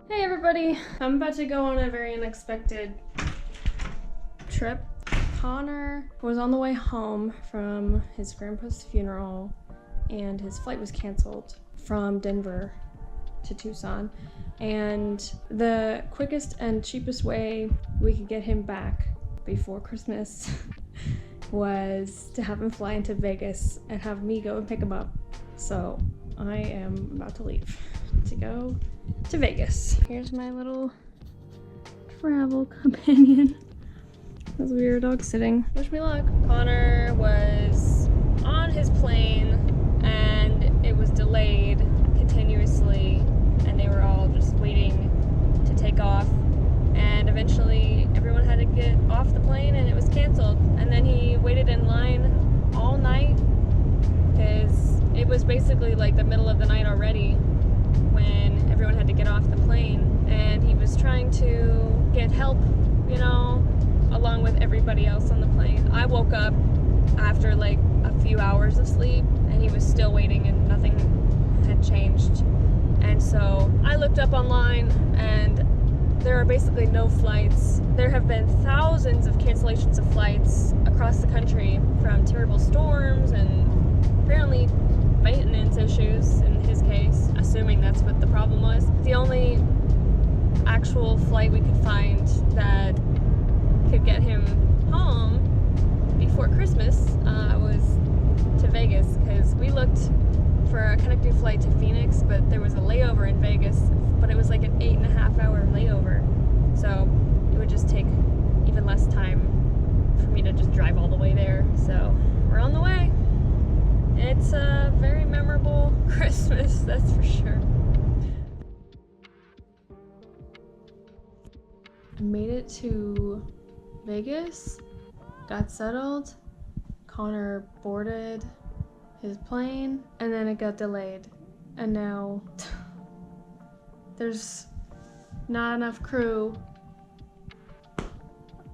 Hey everybody! I'm about to go on a very unexpected trip. Connor was on the way home from his grandpa's funeral and his flight was canceled from Denver to Tucson. And the quickest and cheapest way we could get him back before Christmas was to have him fly into Vegas and have me go and pick him up. So I am about to leave to go to Vegas. Here's my little travel companion. As we were dog sitting. Wish me luck. Connor was on his plane and it was delayed continuously and they were all just waiting to take off, and eventually everyone had to get off the plane and it was canceled, and then he waited in line all night because it was basically like the middle of the night already when everyone had to get off the plane, and he was trying to get help, you know, along with everybody else on the plane. I woke up after like a few hours of sleep and he was still waiting and nothing had changed. And so I looked up online and there are basically no flights. There have been thousands of cancellations of flights across the country from terrible storms and apparently maintenance issues in his case, assuming that's what the problem was. The only actual flight we could find that could get him home before Christmas was to Vegas, because we looked for a connecting flight to Phoenix, but there was a layover in Vegas, but it was like an 8.5 hour layover, so it would just take even less time for me to just drive all the way there. So we're on the way. It's a very memorable Christmas, that's for sure. I made it to Vegas, got settled, Connor boarded his plane, and then it got delayed. And now there's not enough crew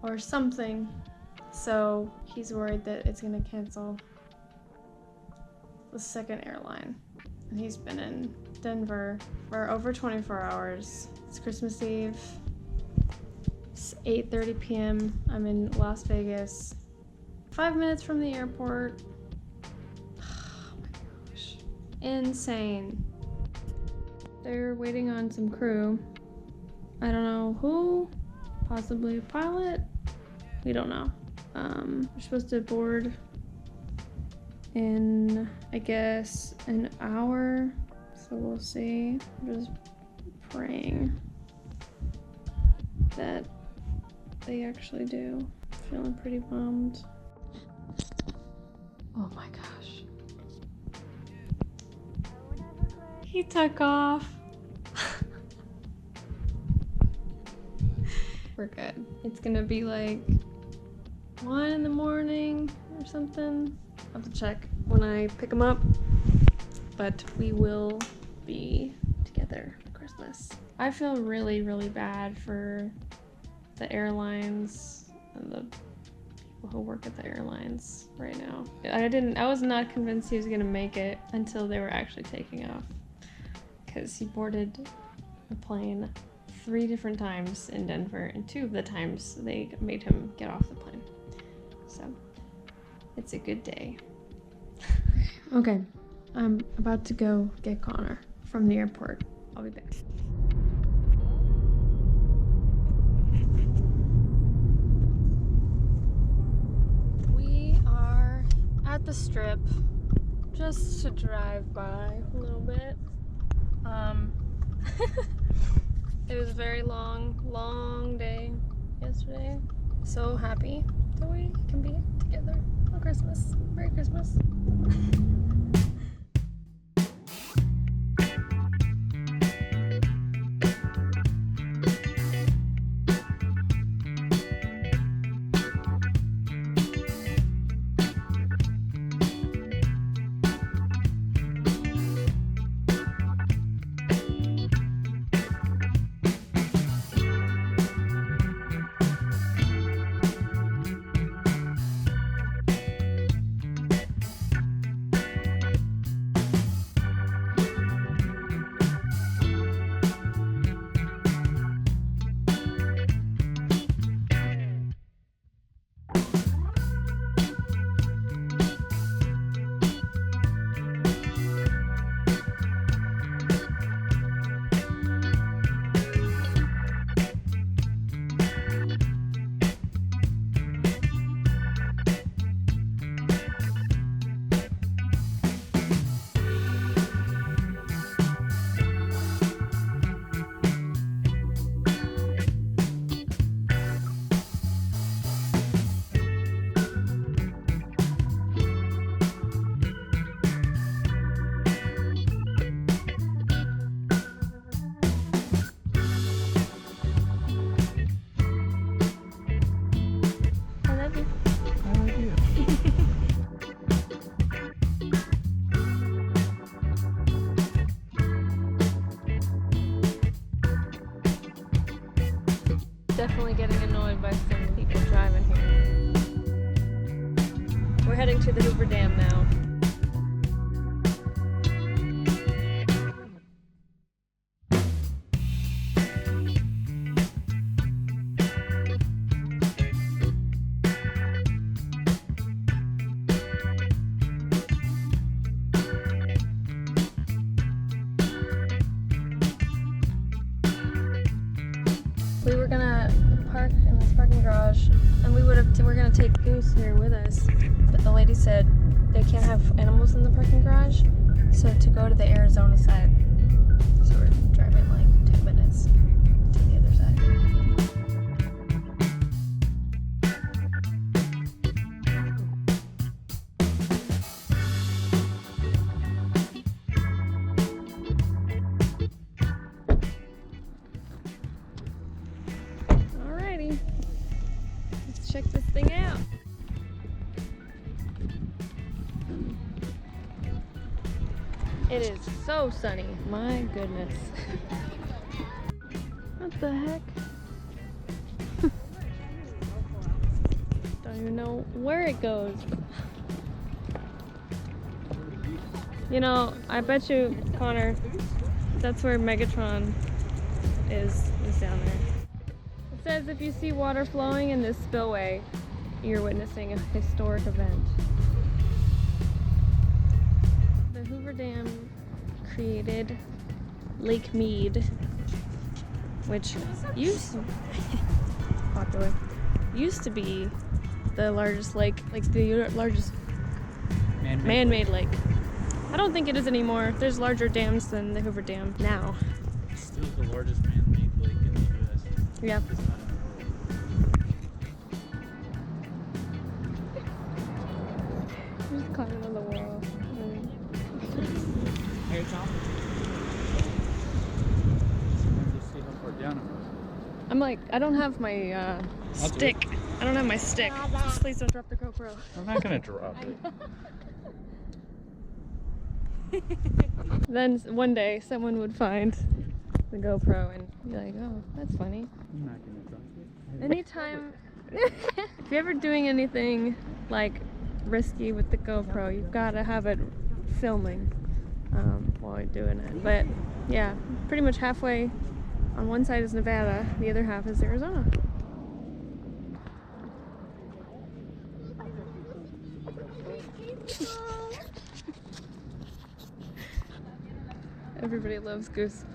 or something, so he's worried that it's gonna cancel the second airline. And he's been in Denver for over 24 hours. It's Christmas Eve. It's 8:30 p.m. I'm in Las Vegas. 5 minutes from the airport. Oh my gosh. Insane. They're waiting on some crew. I don't know who. Possibly a pilot. We don't know. We're supposed to board in, I guess, an hour. So we'll see. I'm just praying that they actually do. Feeling pretty bummed. Oh my gosh. He took off. We're good. It's gonna be like 1 in the morning or something. I'll have to check when I pick him up. But we will be together for Christmas. I feel really, really bad for the airlines and the people who work at the airlines right now. I was not convinced he was gonna make it until they were actually taking off, because he boarded the plane 3 different times in Denver, and 2 of the times they made him get off the plane. So it's a good day. Okay, I'm about to go get Connor from the airport. I'll be back. At the Strip, just to drive by a little bit. It was a very long day yesterday. So happy that we can be together on Christmas. Merry Christmas. getting annoyed by some people driving here. We're heading to the Hoover Dam now. We were gonna park in this parking garage, and we're gonna take Goose here with us, but the lady said they can't have animals in the parking garage, so to go to the Arizona side. So we're driving like 10 minutes to the other side. Let's check this thing out. It is so sunny, my goodness. What the heck? Don't even know where it goes. You know, I bet you, Connor, that's where Megatron is down there. It says if you see water flowing in this spillway, you're witnessing a historic event. The Hoover Dam created Lake Mead, which used to be the largest lake, like the largest man-made lake. I don't think it is anymore. There's larger dams than the Hoover Dam now. It's still the largest man-made lake in the U.S. Yeah. Just climbing on the wall. Hey, Tom. Just see how far down it was. I'm like, I don't have my stick. I don't have my stick. Please don't drop the GoPro. I'm not gonna drop it. Then one day someone would find the GoPro and be like, oh, that's funny. I'm not gonna drop it. Anytime, if you're ever doing anything like risky with the GoPro, you've got to have it filming while you're doing it. But yeah, pretty much halfway on one side is Nevada, the other half is Arizona. Everybody loves Goose.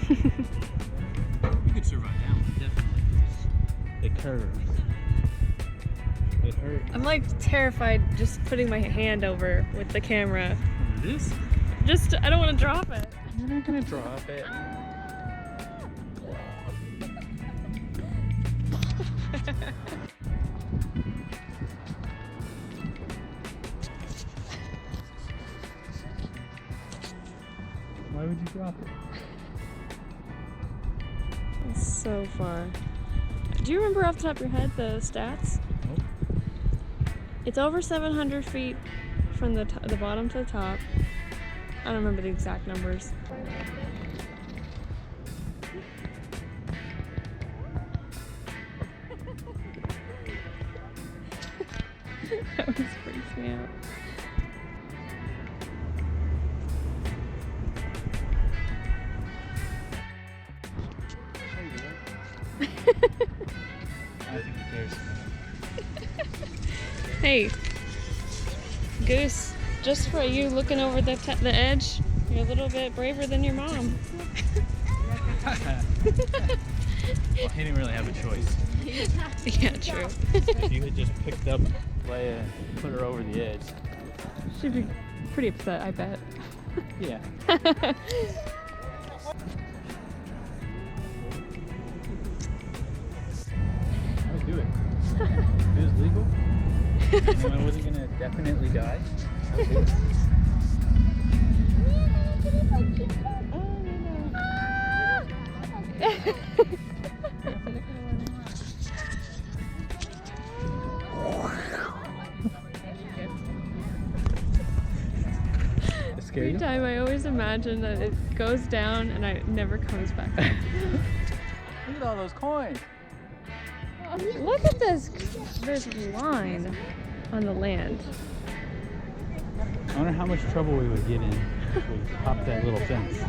You could survive that one, definitely. It curves. It hurts. I'm like terrified just putting my hand over with the camera. This? Just, I don't want to drop it. You're not gonna drop it. Why would you drop it? It's so far. Do you remember off the top of your head the stats? Nope. It's over 700 feet from the bottom to the top. I don't remember the exact numbers. That was freaks me out. I think it cares. Hey, Goose, just for you looking over the edge, you're a little bit braver than your mom. Well, he didn't really have a choice. Yeah, true. If you had just picked up Leia and put her over the edge. She'd be pretty upset, I bet. Yeah. I would do it. If it was legal, and I wasn't gonna definitely die, I would do it. imagine that it goes down and it never comes back up. Look at all those coins. Look at this. There's line on the land. I wonder how much trouble we would get in if we popped that little fence.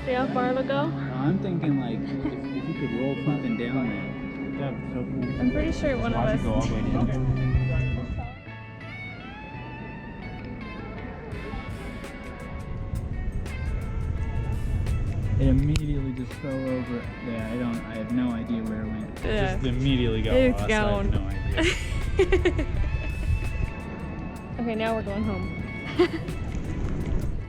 See how far it'll go? I'm thinking like if you could roll something down there, that'd be so cool. I'm pretty sure one of Watch us. it go all the way down. It immediately just fell over. Yeah, I have no idea where it went. It Yeah. just immediately got It's lost. gone. I have no idea. Okay, now we're going home.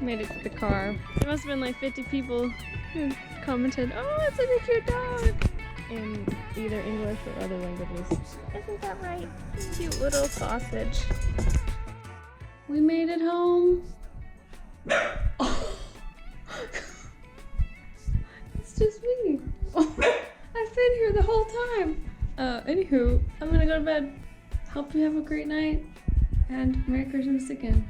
Made it to the car. There must have been like 50 people who commented, "Oh, it's such a cute dog," in either English or other languages. Isn't that right? Cute little sausage. We made it home. It's just me. I've been here the whole time. Anywho, I'm gonna go to bed. Hope you have a great night and Merry Christmas again.